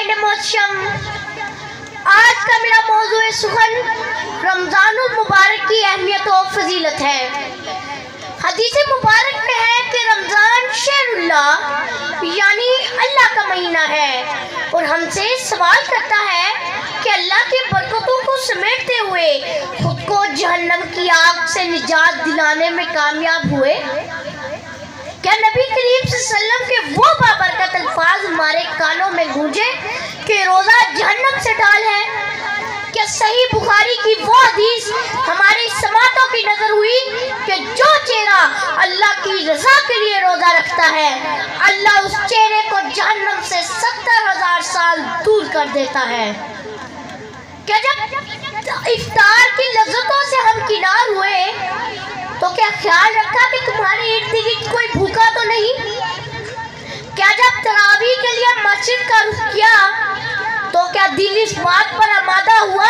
سامعین محترم، آج کا میرا موضوع سخن رمضان المبارک کی اہمیت و فضیلت ہے۔ حدیث مبارک میں ہے کہ رمضان شہر اللہ یعنی اللہ کا مہینہ ہے اور ہم سے سوال کرتا ہے کہ اللہ کی برکتوں کو سمیٹتے ہوئے خود کو جہنم کی آگ سے نجات دلانے میں کامیاب ہوئے؟ کیا نبی کریم صلی اللہ علیہ وسلم کے وہ بابرکت الفاظ ہمارے کانوں میں گونجے کہ روزہ جہنم سے ڈال ہے؟ کیا صحیح بخاری کی وہ حدیث ہماری سماعتوں کی نظر ہوئی کہ جو چہرہ اللہ کی رضا کے لیے روزہ رکھتا ہے اللہ اس چہرے کو جہنم سے 70,000 سال دور کر دیتا ہے؟ کیا جب افطار کی لذتوں سے ہم کنار ہوئے تو کیا خیال رکھا کہ تمہارے ارد گرد کوئی بھوکا تو نہیں؟ کیا جب تراویح کے لیے مسجد کا رخ کیا تو کیا دل اس بات پر آمادہ ہوا